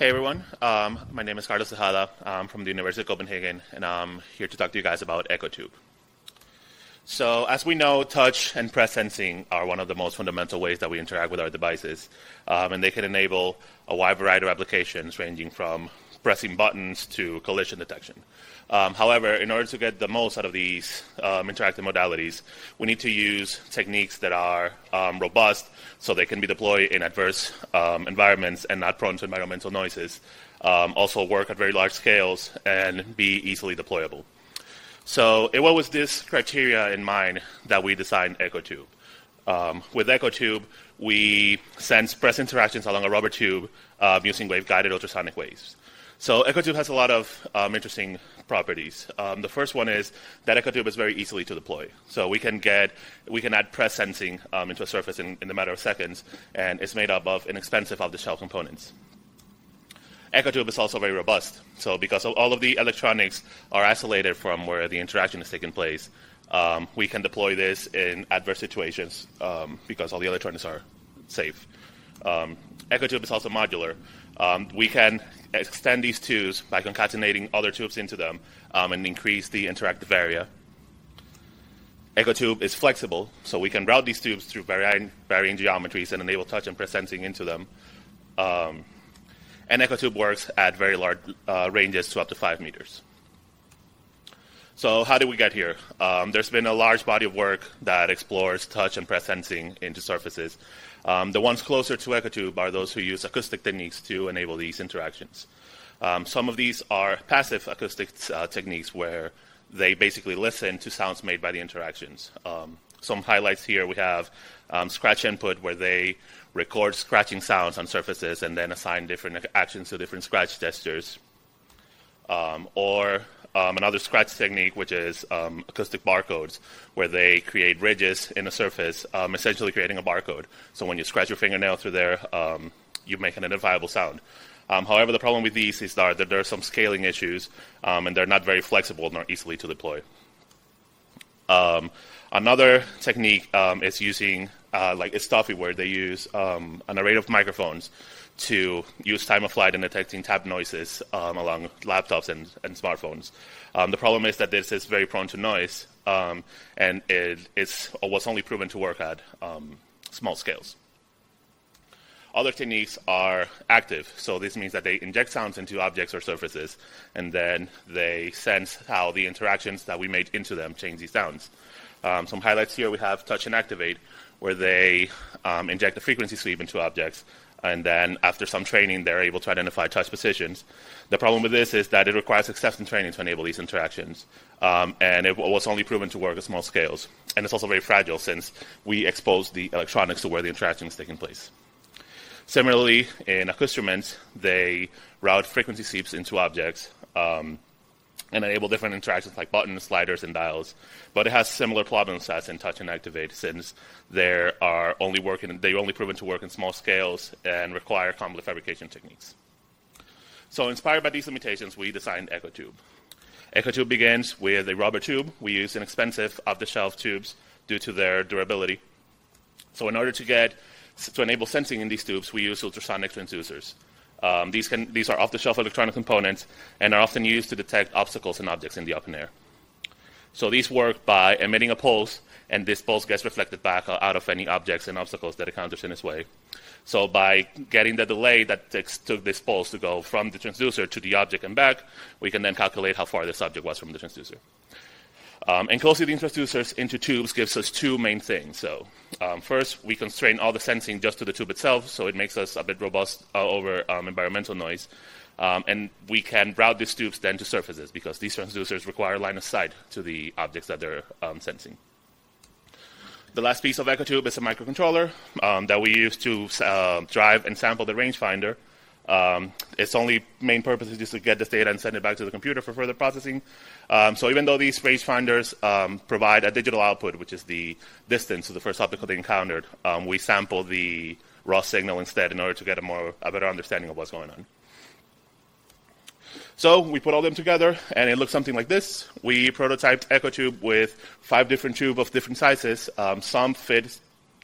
Hey everyone, my name is Tejada. I'm from the University of Copenhagen, and I'm here to talk to you guys about EchoTube. So as we know, touch and press sensing are one of the most fundamental ways that we interact with our devices, and they can enable a wide variety of applications ranging from pressing buttons to collision detection. However, in order to get the most out of these interactive modalities, we need to use techniques that are robust so they can be deployed in adverse environments and not prone to environmental noises, also work at very large scales, and be easily deployable. So it was with this criteria in mind that we designed EchoTube. With EchoTube, we sense press interactions along a rubber tube using waveguided ultrasonic waves. So EchoTube has a lot of interesting properties. The first one is that EchoTube is very easily to deploy. So we can add press sensing into a surface in the matter of seconds, and it's made up of inexpensive off-the-shelf components. EchoTube is also very robust. So because all of the electronics are isolated from where the interaction is taking place, we can deploy this in adverse situations because all the electronics are safe. EchoTube is also modular. We can extend these tubes by concatenating other tubes into them and increase the interactive area. EchoTube is flexible, so we can route these tubes through varying geometries and enable touch and press sensing into them. And EchoTube works at very large ranges to up to 5 meters. So how did we get here? There's been a large body of work that explores touch and press sensing into surfaces. The ones closer to EchoTube are those who use acoustic techniques to enable these interactions. Some of these are passive acoustic techniques where they basically listen to sounds made by the interactions. Some highlights here, we have scratch input, where they record scratching sounds on surfaces and then assign different actions to different scratch gestures. Or another scratch technique, which is acoustic barcodes, where they create ridges in a surface, essentially creating a barcode. So when you scratch your fingernail through there, you make an identifiable sound. However, the problem with these is that there are some scaling issues, and they're not very flexible nor easily to deploy. Another technique is using like Stuffy, where they use an array of microphones to use time of flight in detecting tap noises along laptops and smartphones. The problem is that this is very prone to noise, and it was only proven to work at small scales. Other techniques are active, so this means that they inject sounds into objects or surfaces, and then they sense how the interactions that we made into them change these sounds. Some highlights here, we have touch and activate, where they inject a frequency sweep into objects, and then after some training, they're able to identify touch positions. The problem with this is that it requires extensive training to enable these interactions, and it was only proven to work at small scales. And it's also very fragile, since we expose the electronics to where the interaction is taking place. Similarly, in accoustruments, they route frequency sweeps into objects and enable different interactions like buttons, sliders, and dials. But it has similar problems as in touch and activate, since they only proven to work in small scales and require complex fabrication techniques. So inspired by these limitations, we designed EchoTube. EchoTube begins with a rubber tube. We use inexpensive off-the-shelf tubes due to their durability. So in order to enable sensing in these tubes, we use ultrasonic transducers. These are off-the-shelf electronic components and are often used to detect obstacles and objects in the open air. So these work by emitting a pulse, and this pulse gets reflected back out of any objects and obstacles that it encounters in its way. So by getting the delay that took this pulse to go from the transducer to the object and back, we can then calculate how far this object was from the transducer. Enclosing these transducers into tubes gives us two main things. So first, we constrain all the sensing just to the tube itself, so it makes us a bit robust over environmental noise. And we can route these tubes then to surfaces, because these transducers require line of sight to the objects that they're sensing. The last piece of EchoTube is a microcontroller that we use to drive and sample the rangefinder. Its only main purpose is just to get this data and send it back to the computer for further processing. So even though these rangefinders provide a digital output, which is the distance to the first object they encountered, we sample the raw signal instead in order to get a better understanding of what's going on. So we put all them together, and it looks something like this. We prototyped EchoTube with 5 different tubes of different sizes. Some fit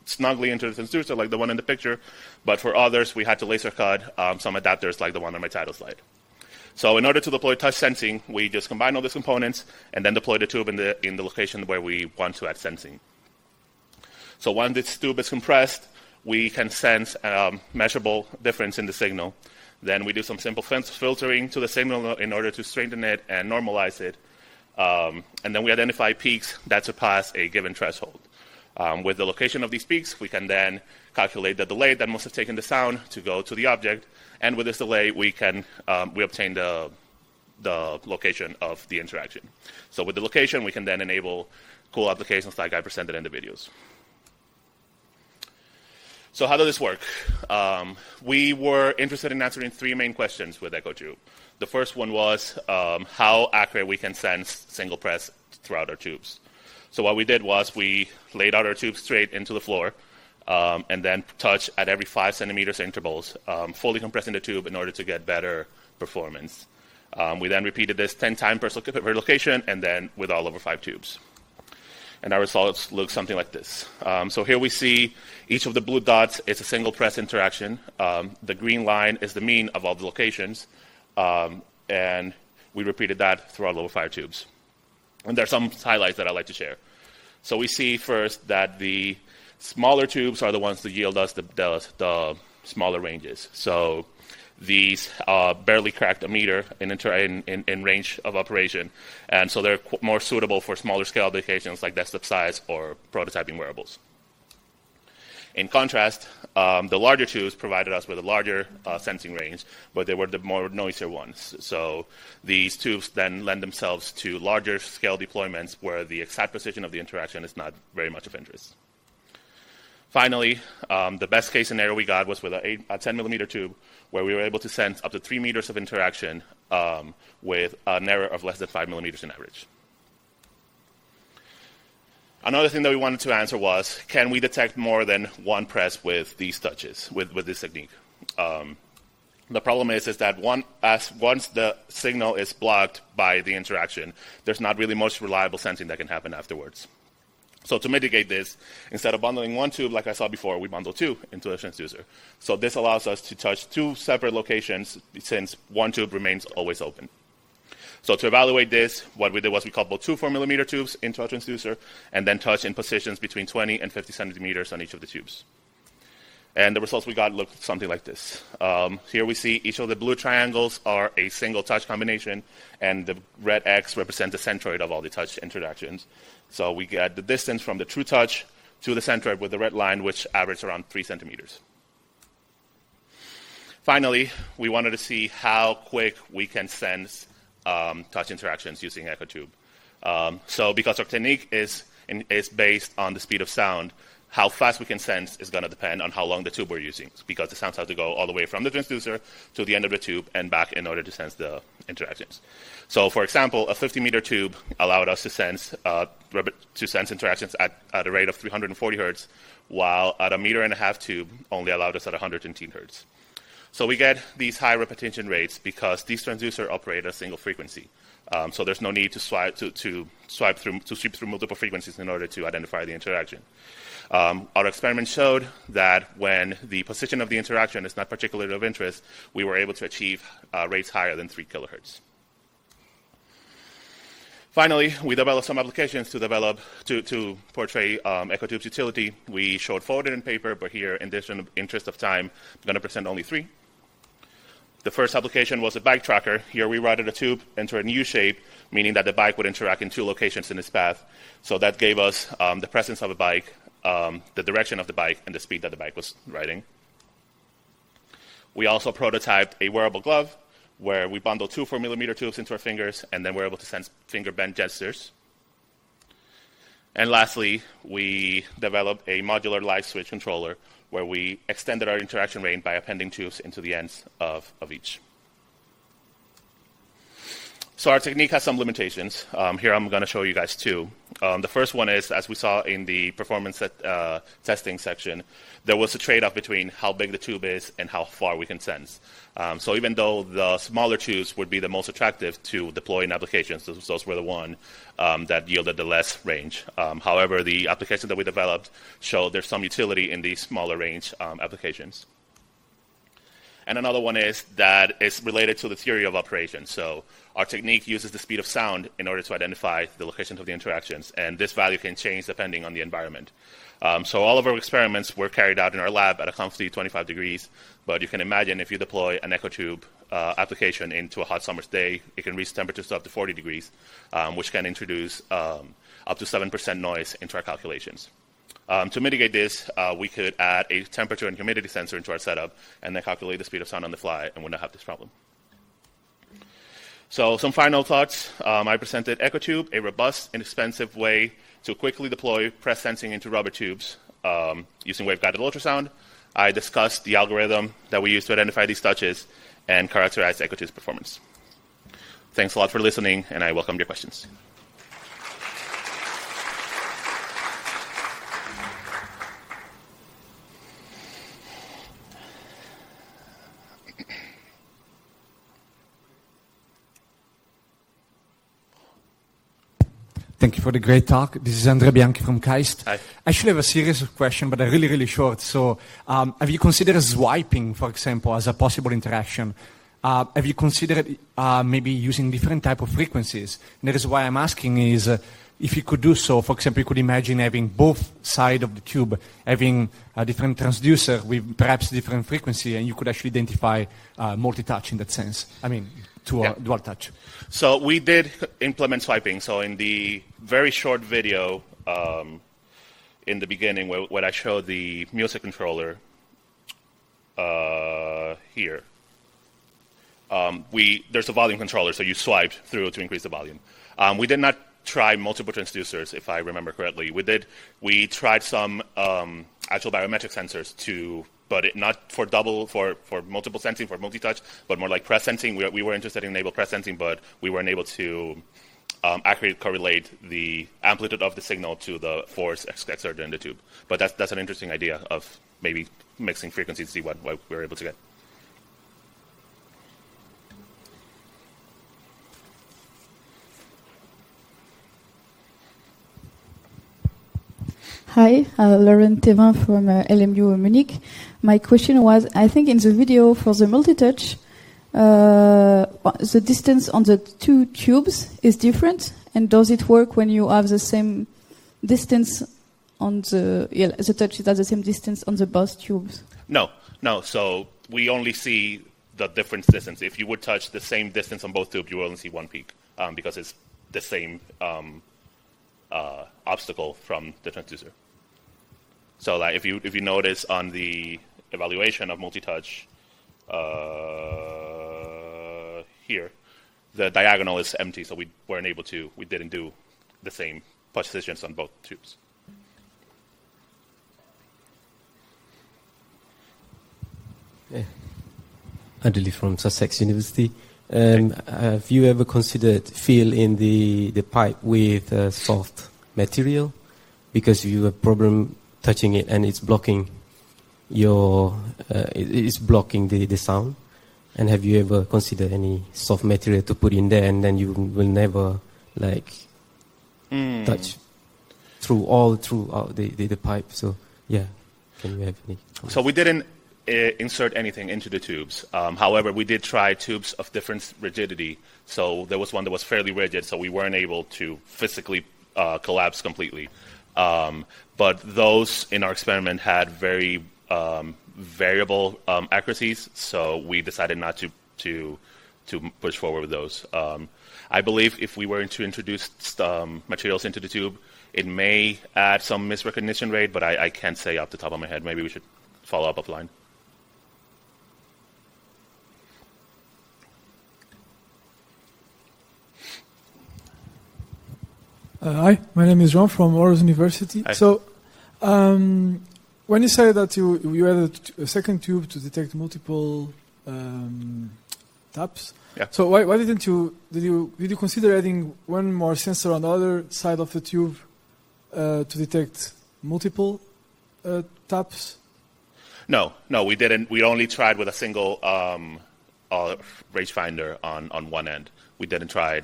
snugly into the transducer like the one in the picture, but for others, we had to laser cut some adapters like the one on my title slide. So in order to deploy touch sensing, we just combine all these components and then deploy the tube in the location where we want to add sensing. So once this tube is compressed, we can sense a measurable difference in the signal. Then we do some simple filtering to the signal in order to straighten it and normalize it. And then we identify peaks that surpass a given threshold. With the location of these peaks, we can then calculate the delay that must have taken the sound to go to the object. And with this delay, we obtain the location of the interaction. So with the location, we can then enable cool applications like I presented in the videos. So how does this work? We were interested in answering three main questions with EchoTube. The first one was how accurate we can sense single press throughout our tubes. So what we did was we laid out our tube straight into the floor and then touch at every 5 centimeters intervals, fully compressing the tube in order to get better performance. We then repeated this 10 times per location and then with all over 5 tubes. And our results look something like this. So here we see each of the blue dots is a single press interaction. The green line is the mean of all the locations. And we repeated that throughout all over 5 tubes. And there are some highlights that I'd like to share. So we see first that the smaller tubes are the ones that yield us the smaller ranges. So these barely cracked a meter in range of operation. And so they're more suitable for smaller scale applications like desktop size or prototyping wearables. In contrast, the larger tubes provided us with a larger sensing range, but they were the more noisier ones. So these tubes then lend themselves to larger scale deployments where the exact precision of the interaction is not very much of interest. Finally, the best case scenario we got was with a 10 millimeter tube where we were able to sense up to 3 meters of interaction with an error of less than 5 millimeters in average. Another thing that we wanted to answer was, can we detect more than one press with these touches, with this technique? The problem is that once the signal is blocked by the interaction, there's not really much reliable sensing that can happen afterwards. So to mitigate this, instead of bundling one tube like I saw before, we bundle 2 into a transducer. So this allows us to touch 2 separate locations since one tube remains always open. So to evaluate this, what we did was we coupled 2 4-millimeter tubes into a transducer and then touch in positions between 20 and 50 centimeters on each of the tubes. And the results we got looked something like this. Here we see each of the blue triangles are a single touch combination, and the red X represents the centroid of all the touch interactions. So we get the distance from the true touch to the centroid with the red line, which averages around 3 centimeters. Finally, we wanted to see how quick we can sense touch interactions using EchoTube. So because our technique is based on the speed of sound, how fast we can sense is going to depend on how long the tube we're using, because the sounds have to go all the way from the transducer to the end of the tube and back in order to sense the interactions. So, for example, a 50-meter tube allowed us to sense interactions at a rate of 340 hertz, while at a 1.5 meter tube only allowed us at 110 hertz. So we get these high repetition rates because these transducers operate at a single frequency. So there's no need to sweep through multiple frequencies in order to identify the interaction. Our experiment showed that when the position of the interaction is not particularly of interest, we were able to achieve rates higher than 3 kilohertz. Finally, we developed some applications to portray EchoTube's utility. We showed 4 in paper, but here, in the interest of time, I'm going to present only 3. The first application was a bike tracker. Here we routed a tube into a U shape, meaning that the bike would interact in 2 locations in its path. So that gave us the presence of a bike, the direction of the bike, and the speed that the bike was riding. We also prototyped a wearable glove where we bundled 2 4-millimeter tubes into our fingers, and then we're able to sense finger bend gestures. And lastly, we developed a modular light switch controller where we extended our interaction range by appending tubes into the ends of each. So our technique has some limitations. Here I'm going to show you guys two. The first one is, as we saw in the performance testing section, there was a trade-off between how big the tube is and how far we can sense. So even though the smaller tubes would be the most attractive to deploy in applications, those were the one that yielded the less range. However, the application that we developed showed there's some utility in these smaller range applications. And another one is that it's related to the theory of operation. So our technique uses the speed of sound in order to identify the locations of the interactions, and this value can change depending on the environment. So all of our experiments were carried out in our lab at a comfy 25 degrees, but you can imagine if you deploy an EchoTube application into a hot summer's day, it can reach temperatures up to 40 degrees, which can introduce up to 7% noise into our calculations. To mitigate this, we could add a temperature and humidity sensor into our setup and then calculate the speed of sound on the fly and would not have this problem. So some final thoughts. I presented EchoTube, a robust, inexpensive way to quickly deploy press sensing into rubber tubes using waveguided ultrasound. I discussed the algorithm that we use to identify these touches and characterize EchoTube's performance. Thanks a lot for listening, and I welcome your questions. Thank you for the great talk. This is Andrea Bianchi from KAIST. Hi. I should have a series of questions, but they're really, really short. So have you considered swiping, for example, as a possible interaction? Have you considered maybe using different type of frequencies? And that is why I'm asking is if you could do so, for example, you could imagine having both sides of the tube, having a different transducer with perhaps different frequency, and you could actually identify multi-touch in that sense. I mean, dual touch. So we did implement swiping. So in the very short video in the beginning where I showed the music controller here, there's a volume controller, so you swiped through to increase the volume. We did not try multiple transducers, if I remember correctly. We tried some actual biometric sensors but not for multiple sensing, for multi-touch, but more like press sensing. We were interested in enable press sensing, but we weren't able to accurately correlate the amplitude of the signal to the force exerted in the tube. But that's an interesting idea of maybe mixing frequencies to see what we were able to get. Hi, Lauren Thévin from LMU Munich. My question was, I think in the video for the multi-touch, the distance on the two tubes is different, and does it work when you have the same distance on the touch is at the same distance on the both tubes? No. So we only see the difference distance. If you would touch the same distance on both tubes, you will only see one peak because it's the same obstacle from the transducer. So like if you notice on the evaluation of multi-touch here, the diagonal is empty, so we didn't do the same positions on both tubes. Adeli from Sussex University. Have you ever considered fill in the pipe with soft material because you have problem touching it and it's blocking it's blocking the sound? And have you ever considered any soft material to put in there and then you will never touch throughout the pipe? So yeah, can you have any comments? So we didn't insert anything into the tubes. However, we did try tubes of different rigidity. So there was one that was fairly rigid, so we weren't able to physically collapse completely. But those in our experiment had very variable accuracies, so we decided not to push forward with those. I believe if we were to introduce materials into the tube, it may add some misrecognition rate, but I can't say off the top of my head. Maybe we should follow up offline. Hi, my name is Jean from Aarhus University. Hi. So, when you say that you added a second tube to detect multiple taps. Yeah. So why did you consider adding one more sensor on the other side of the tube to detect multiple taps? No, we didn't. We only tried with a single rangefinder on one end. We didn't try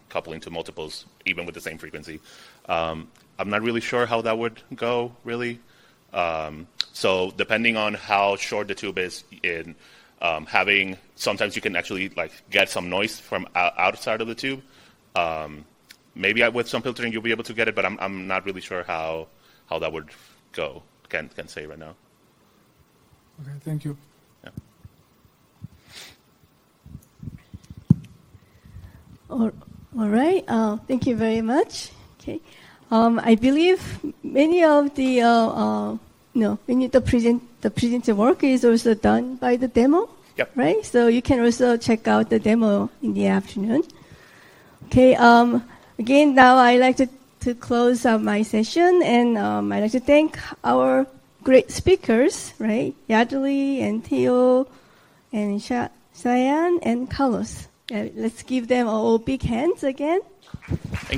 coupling to multiples, even with the same frequency. I'm not really sure how that would go, really. So depending on how short the tube is, in sometimes you can actually get some noise from outside of the tube. Maybe with some filtering you'll be able to get it, but I'm not really sure how that would go. Can't say right now. Okay, thank you. Yeah. All right. Thank you very much. Okay. I believe many of the presented work is also done by the demo. Yep. Right. So you can also check out the demo in the afternoon. Okay. Again, now I like to close up my session, and I'd like to thank our great speakers, right? Yadli and Theo and Cheyenne and Carlos. Let's give them all big hands again. Thank you.